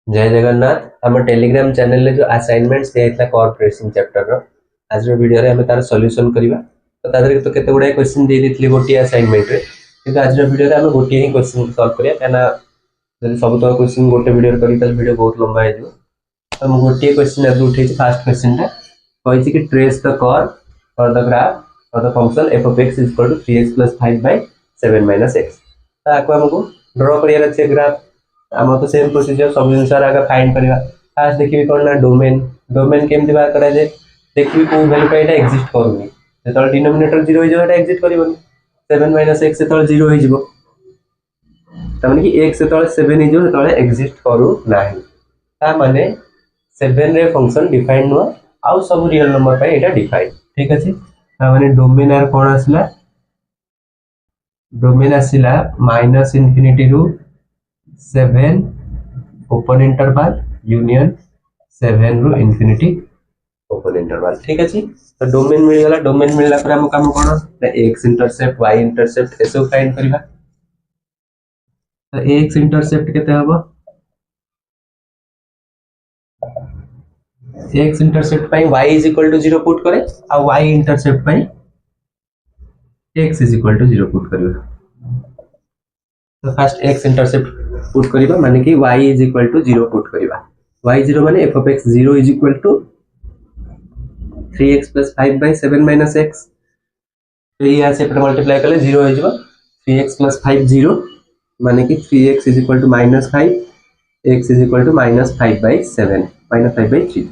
जय जगन्नाथ आम Telegram channel रे जो असाइनमेंट्स दिया कॉर्पोरेशन चैप्टर रो आज वीडियो रे हमें तार सॉल्यूशन करबा। तो तादर तो केते गुडा क्वेश्चन दे देथली गोटी असाइनमेंट रे, किंतु आज वीडियो रे हमें गोटी ही क्वेश्चन सॉल्व करिया काना जदि सब तो क्वेश्चन गोटे वीडियो रे करी त वीडियो बहुत लंबा हे जो। तो हम गोटी क्वेश्चन आज उठे फर्स्ट क्वेश्चन रे कहै कि trace the curve for the graph for the function f of x = 3x + 5/7 - x। ताको हमको ड्रा करिया छै ग्राफ। आम तो सेम प्रोसीजर सब जिन आगे फाइंड करवा। फास्ट देखिए कौन ना डोमेन डोमेन केमती बाहर करा जाए देखिए कौ वैल्यू पे एक्जिस्ट करूनी जो डिनोमिनेटर 0 हो जाए एक्जिस्ट करबनी 7 - x से 0 हो जिवो तमाने कि x से 7 हो जो तळे एक्जिस्ट करू नाही ता माने 7 रे फंक्शन डिफाइन नो आउ सब रियल नंबर पे एटा डिफाइन ठीक अछि। ता माने डोमेन आर कोन आसला डोमेन आसिला -∞ रु 7 ओपन इंटरवल यूनियन 7 रु इन्फिनिटी ओपन इंटरवल ठीक अछि। तो डोमेन मिल गला डोमेन मिलला पर हम काम कोन ना x इंटरसेप्ट y इंटरसेप्ट एसो फाइंड करबा। तो x इंटरसेप्ट केते हबो x इंटरसेप्ट पई y = 0 पुट करे आ y इंटरसेप्ट पई x = 0 पुट करबा। तो फर्स्ट x इंटरसेप्ट पुट करबा माने कि y = 0 पुट करबा। y 0 माने f of x 0 = 3x + 5/7 - x। तो ये से पर मल्टीप्लाई करले 0 हो जिवो 3x + 5 0 माने कि 3x = -5 x = -5/7 -5/3।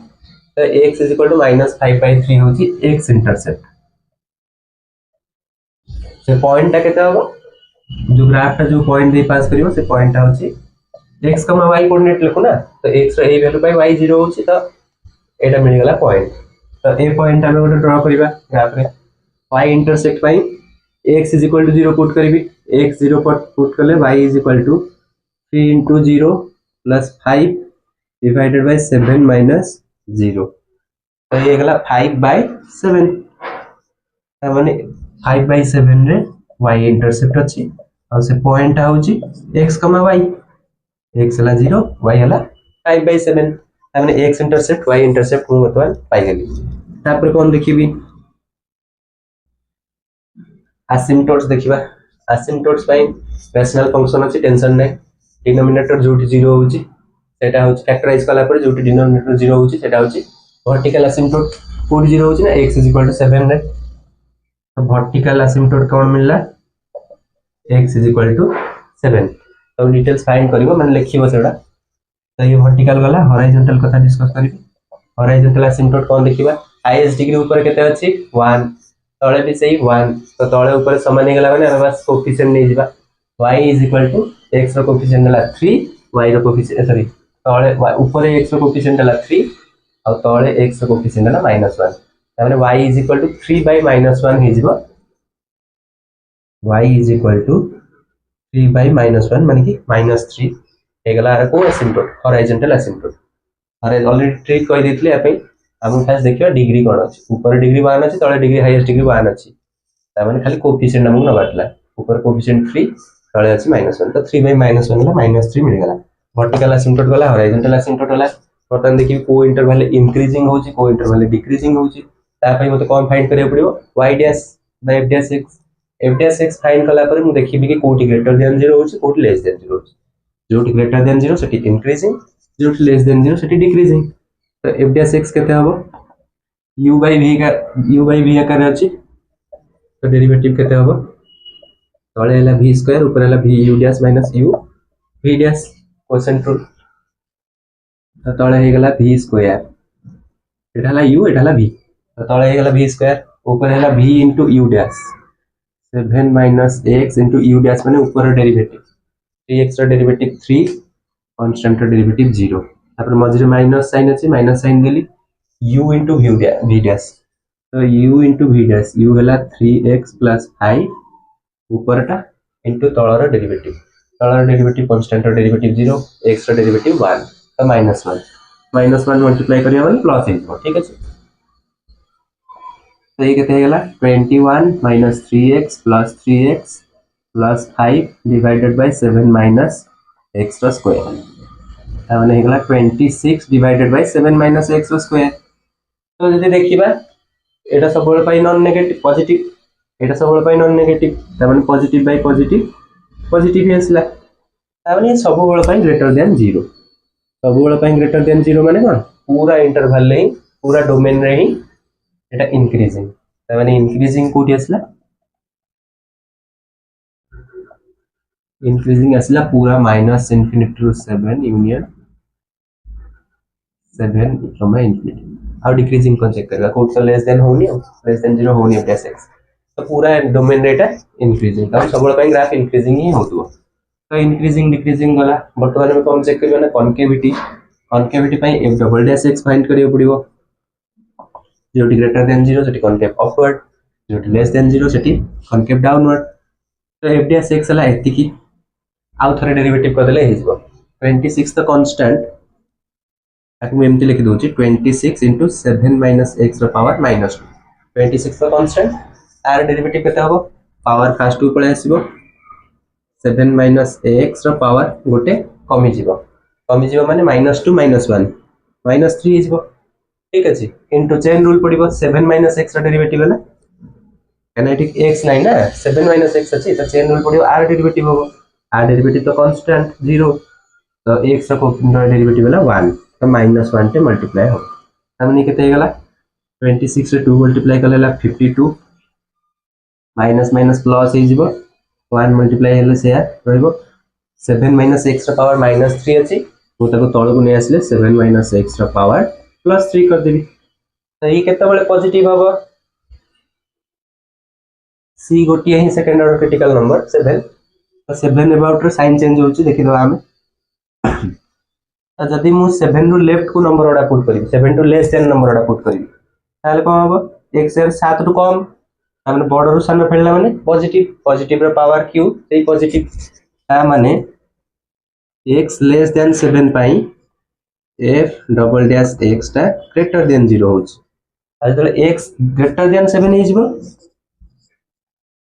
तो x = -5/3 होची x इंटरसेप्ट से पॉइंट ता केते हो जो ग्राफ ता जो पॉइंट दे पास करियो से पॉइंट ता होची x, y कोऑर्डिनेट लिखो ना। तो x रो ए वैल्यू पाई y 0 होची तो एटा मिल गला पॉइंट। तो ए पॉइंट हम गोटे ड्रा करबा ग्राफ रे y इंटरसेक्ट पाई x = 0 पुट करबी x 0 पुट करले y = 3 * 0 + 5 / 7 - 0। तो ये गला 5/7 ता माने 5/7 रे y इंटरसेप्ट अछि और से पॉइंट होची x, y x हला 0 y हला 5/7 ता माने x इंटरसेप्ट y इंटरसेप्ट को मतलब पाई गेली। तापर कोन देखिबी asymptotes देखिबा। asymptotes पाई रैशनल फंक्शन अछि टेंशन नै डिनोमिनेटर जोटी 0 होची सेटा होची फैक्टराइज कला पर जोटी डिनोमिनेटर 0 होची सेटा होची वर्टिकल asymptote कोड 0 होची ना x = 7 रे। तो वर्टिकल asymptote कोन मिलला x = 7। तो डिटेल्स फाइंड करिवो माने लिखिबो सेडा। तो ये वर्टिकल वाला हॉरिजॉन्टल कथा डिस्कस करिवो। हॉरिजॉन्टल asymptote कोन देखिबा हाईएस्ट डिग्री ऊपर केते अछि 1 तळे भी सही 1 तो तळे ऊपर समान हे गला माने हम बस कोएफिशिएंट नै जिबा y = x रो कोएफिशिएंट हला 3 y रो कोएफिशिएंट सॉरी तळे ऊपर x रो कोएफिशिएंट हला 3 और तळे x रो कोएफिशिएंट हला -1 ताने y = 3/-1 हे जिवो y = 3/-1 माने कि -3 हे गला को asymptote हॉरिजॉन्टल asymptote। अरे ऑलरेडी ट्रिक कहि देथले आ पई हम फास्ट देखियो डिग्री कोन अछि ऊपर डिग्री 1 अछि तळे डिग्री हाईएस्ट डिग्री 1 अछि ता माने खाली कोएफिशिएंट हमहु न बाटला ऊपर कोएफिशिएंट 3 तळे अछि -1 तो 3/-1 हला -3 मिल गला। वर्टिकल asymptote वाला हॉरिजॉन्टल asymptote वाला बटन देखि को इंटरवल इंक्रीजिंग होची को इंटरवल डिक्रीजिंग होची ता पई मते कोन फाइंड करियो पड़ियो y dash by f dash x f dash x find कला पर मु देखिबी कि कोटी ग्रेटर देन 0 होची कोटी लेस देन 0 होची जोटी ग्रेटर देन 0 सेटी इंक्रीजिंग जोटी लेस देन 0 सेटी डिक्रीजिंग। तो f डैश x केते हबो u by v आकार अछि तो डेरिवेटिव केते हबो तळे हला v² ऊपर हला v u dash minus u v dash quotient rule तो तळे हे गला v² एटा हला u एटा हला v तो तळे हे गला v² ऊपर हला v * u dash 7 - x * u dash माने ऊपर डेरिवेटिव 3x रो डेरिवेटिव 3 कांस्टेंट रो डेरिवेटिव 0 तापर मझिरे माइनस साइन अछि माइनस साइन देली u * v डैश तो u * v डैश u हला 3x + 5 ऊपरटा इनटू तळर डेरिवेटिव कांस्टेंट रो डेरिवेटिव 0 x रो डेरिवेटिव 1 तो -1 मल्टीप्लाई करिया माने प्लस हो ठीक अछि। तो ये केते हेगला 21 - 3x + 3x + 5 / 7 - x rho square ता माने हेगला 26 divided by 7 minus x rho square. तो जदि देखिबा एटा सबोल पाई नॉन नेगेटिव पॉजिटिव, एटा सबोल पाई नॉन नेगेटिव, ता माने पॉजिटिव बाय पॉजिटिव पॉजिटिव ही आसला, ता माने सबोल पाई ग्रेटर देन 0। सबोल पाई ग्रेटर देन 0 माने कोन पूरा इंटरवल रे पूरा डोमेन रे ही एटा इंक्रीजिंग, ता माने इंक्रीजिंग कोठी आसला, इंक्रीजिंग आसला पूरा minus infinity to 7 union 7 from infinity. How decreasing कौन चेक करेगा, कोड तो लेस देन होनी है, लेस देन 0 होनी है प्लस x, तो पूरा डोमेन रेट है इंक्रीजिंग, तो सब पे ग्राफ इंक्रीजिंग ही होतो। तो इंक्रीजिंग डिक्रीजिंग गला वर्तमान में कौन चेक करबा ना कॉनकेविटी, कॉनकेविटी पई f double dash x find करियो पड़िबो, जोटी ग्रेटर देन 0 सेटी कॉनकेव अपवर्ड, जोटी लेस देन 0 सेटी कॉनकेव डाउनवर्ड। तो f डैश x हला एति की आउ थरे डेरिवेटिव कर देले हिजबो 26 द कांस्टेंट ताकि मैं एमती लिखि दोची 26 into 7 minus x rho power -2। 26 the constant आर डेरिवेटिव केते हबो पावर फास्ट टू पळे आसीबो 7 minus x रो पावर गोटे कमी जीवो माने -2 -1 -3 हिजबो, ठीक अछि। इनटू चेन रूल पडिबो 7 minus x रो डेरिवेटिव हला काइनेटिक x नाही ना 7 minus x अछि, तो चेन रूल पडिबो आर डेरिवेटिव हबो, आर डेरिवेटिव तो कांस्टेंट 0, तो x रो डेरिवेटिव हला 1, तो -1 टे मल्टीप्लाई हो, हमने केते गला 26 से 2 मल्टीप्लाई करलेला 52 माइनस माइनस प्लस हे जिवो 1 मल्टीप्लाई हेले से रहइबो 7 माइनस x रो पावर -3 अछि, तो ताको तळको नै आसले 7 माइनस x रो पावर +3 कर देबी, तो ई केते बळे पॉजिटिव हबो c गोटिया ही सेकंड ऑर्डर क्रिटिकल नंबर 7, तो 7 अबाउट रो साइन चेंज होउची देखि दो हम। तो जदि मु 7 रु लेफ्ट को नंबर ओडा पुट करी 7 टू लेस देन नंबर ओडा पुट करी ताले कोन हबो x एर 7 रु कम हमने बॉर्डर रु सान फेलला माने पॉजिटिव, पॉजिटिव रो पावर q सेही पॉजिटिव, ता माने x लेस देन 7 पाई f डबल डैश x ता ग्रेटर देन 0 होची, आज तले x ग्रेटर देन 7 हे जिवो,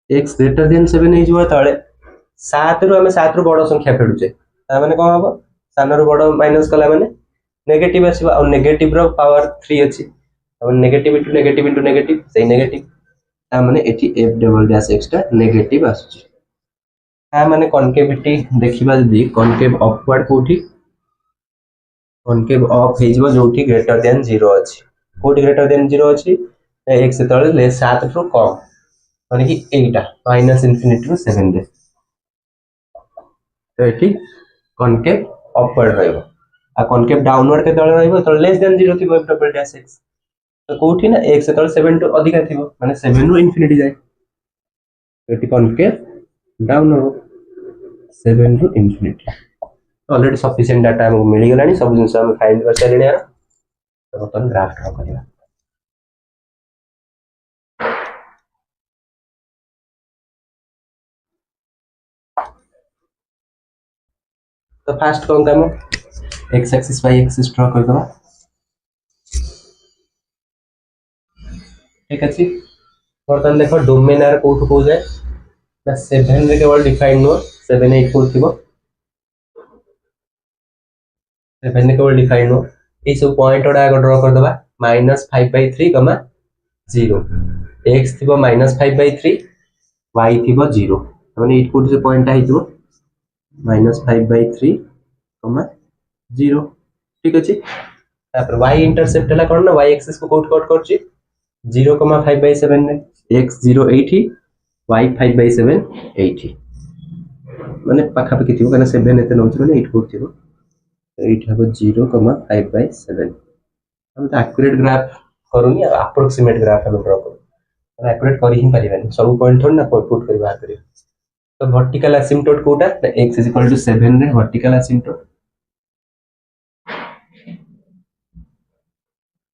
x ग्रेटर देन 7 हे जिवो तळे 7 रु हमें 7 रु बड़ संख्या फेडुचे, ता माने कोन हबो सानर बड़ माइनस कला माने नेगेटिव आसीबो, और नेगेटिव रो पावर 3 अछि, और negative into negative into negative सेही नेगेटिव, ता माने एठी f डबल डैश x ता नेगेटिव आछी। ता माने कॉनकेविटी देखिबा जदी कॉनकेव अपवर्ड कोठी कॉनकेव अप हे जिवो जोठी ग्रेटर देन 0 अछि, कोठी ग्रेटर देन 0 अछि x से तळे ले 7 रु कम माने कि एटा माइनस इनफिनिटी रु 7 रे, तो एठी कॉनकेव अपवर्ड रहइबो, आ कॉनकेव डाउनवर्ड के तळे रहइबो तो लेस देन 0 थिबो f डबल डैश x, तो कोठी ना x से तळे 7 टू अधिका थिबो माने 7 रु इनफिनिटी जाय, एटी कॉनकेव डाउन हो 7 रु इनफिनिटी। ऑलरेडी सफिशिएंट डाटा हमको मिल गलानी, सब जिंस हम फाइंड कर चलेनी यार, तो अपन ग्राफ ड्रा करिया। तो फास्ट कोन काम x axis y axis draw कर दवा, ठीक अछि। बर्तन देखो डोमेन आर कोठो को जाय ना 7 रे केवल डिफाइन नो 7 8 4 थिबो, 7 ने केवल डिफाइन हो ए सब पॉइंट ओडा आगे ड्रा कर दबा -5/3, 0 x थिबो -5/3 y थिबो 0, माने 8 कोठी से पॉइंट आ हितबो -5/3, 0, ठीक अछि। तापर y इंटरसेप्ट हला कोन ना y एक्सिस को कोट करछि 0,5/7 रे x 0 80 y 5/7 80, माने पाखा पाखी थिबो कना 7 एते नउछ माने 8 4 थिबो, 8 हबो 0,5/7। हम तो एक्यूरेट ग्राफ करूनी, अप्रोक्सीमेट ग्राफ हम ड्रा करू, एक्यूरेट करि ही परिबानी सब पॉइंट थोन ना पुट करि बाहर करियो। तो वर्टिकल एसिम्पटोट कोटा x = 7 रे वर्टिकल एसिम्पटोट,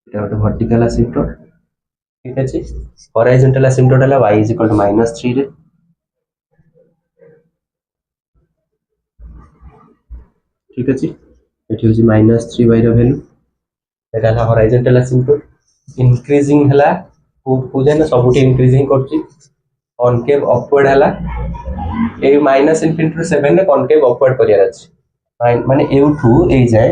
एटा तो वर्टिकल एसिम्पटोट, ठीक अछि। हॉरिजॉन्टल एसिम्पटोट हला y = -3 रे, ठीक अछि। एठी होछि -3y रो वैल्यू, एटा हला हॉरिजॉन्टल एसिम्पटोट। इंक्रीजिंग हला को जाय ना सबुठी इंक्रीजिंग करछि, कॉनकेव अपवर्ड हला ए -इनफिनिटी टू 7 रे कॉनकेव अपवर्ड करियार अछि, माने एठू ए जाए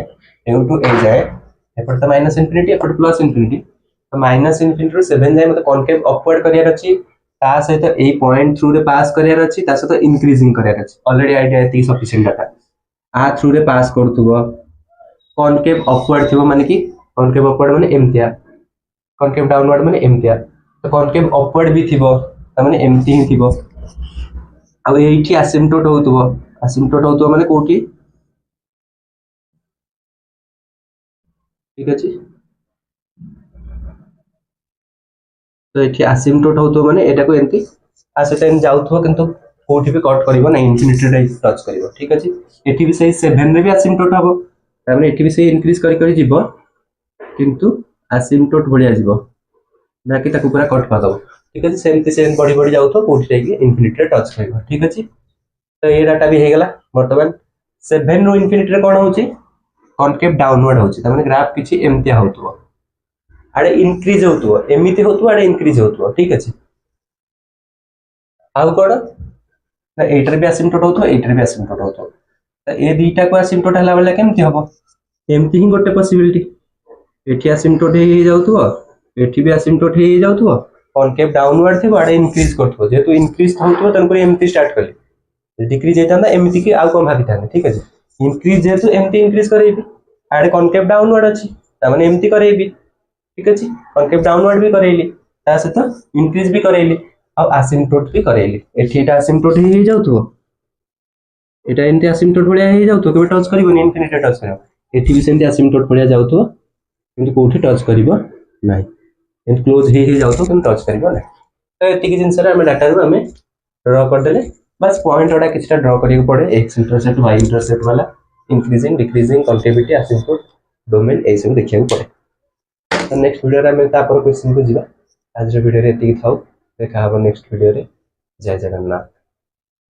एपट तो माइनस इनफिनिटी एपट प्लस इनफिनिटी तो माइनस इनफिनिटी रो 7 जाए मते कॉनकेव अपवर्ड करियार अछि ता सहित ए पॉइंट थ्रू रे पास करियार अछि ता सहित इंक्रीजिंग करियार अछि ऑलरेडी आईडिया एति सफिशिएंट डाटा आ थ्रू रे पास करथुबो कॉनकेव अपवर्ड थिबो माने कि कॉनकेव अपवर्ड माने एमतिया कॉनकेव डाउनवर्ड माने एमतिया तो कॉनकेव अपवर्ड भी थिबो त माने एमति ही थिबो आ एठी असिम्प्टोट होतुबो माने कोठी ठीक अछि तो एठी असिम्प्टोट होतुबो माने एटा को एमति आ सेटा इन जाउथुबो किंतु कोठी भी कट करिवो ना इन्फिनिटी रे टच करिवो ठीक अछि एठी भी सही 7 रे भी असिम्प्टोट हबो त माने एठी भी सही इंक्रीज करि जिवो किंतु असिम्प्टोट भलिया जिवो ना कि ताकू पूरा कट कर दबो ठीक अछि सेमति सेम बड़ी जाउथो कोठी जाई कि इन्फिनिटी रे टच करिवो ठीक अछि तो ये डाटा भी हे गेला वर्तमान 7 रो इन्फिनिटी रे कोन होची कॉनकेव डाउनवर्ड होची त माने ग्राफ किछि एमतिया होतुबो आड़े इंक्रीज होतुबो एमिति होतुबो आड़े इंक्रीज होतुबो ठीक अछि आउ कोन ना एटर भी असिम्प्टोट होतुबो एटर भी असिम्प्टोट होतुबो त ए दुईटा को असिम्प्टोट हला बेला केमति हबो एमति ही गोटे पॉसिबिलिटी एठी असिम्प्टोट हे जाउथुबो एठी भी असिम्प्टोट हे जाउथुबो कॉनकेव डाउनवर्ड थिबो आड़े इंक्रीज करथुबो जेतु इंक्रीज होतुबो तन पर एमति स्टार्ट करले डिक्रीज हेतांदा एमति कि आउ कोन भाबितांदा ठीक अछि इंक्रीज जेतु एमति इंक्रीज करेबी आड़े कॉनकेव डाउनवर्ड अछि त माने एमति करेबी ठीक अछि कॉनकेव डाउनवर्ड भी करेली ता से तो इंक्रीज भी करेली और असिम्प्टोट भी करेली एठी एटा असिम्प्टोट हे जाउथुबो एटा एमति असिम्प्टोट भलिया हे जाउथुबो केबे टच करिवोनी इन्फिनिटी टच करिवो एठी भी सेमति असिम्प्टोट भलिया जाउथुबो किंतु कोठी टच करिवो नाही एमति क्लोज हे जाउथुबो किंतु टच करिवो नाही तो एति कि जिंसरा हम डाटा रो हमें ड्रा कर देले बस पॉइंट ओडा किछटा ड्रा करियो पड़े एक्स इंटरसेप्ट वाई इंटरसेप्ट वाला इंक्रीजिंग डिक्रीजिंग कॉन्टिविटी असिम्प्टोट डोमेन ए सब देखिया पड़े तो नेक्स्ट वीडियो रे हम तापर क्वेश्चन को जिबा आज वीडियो रे एति थाउ देखा हबो नेक्स्ट वीडियो रे जय जगन्नाथ।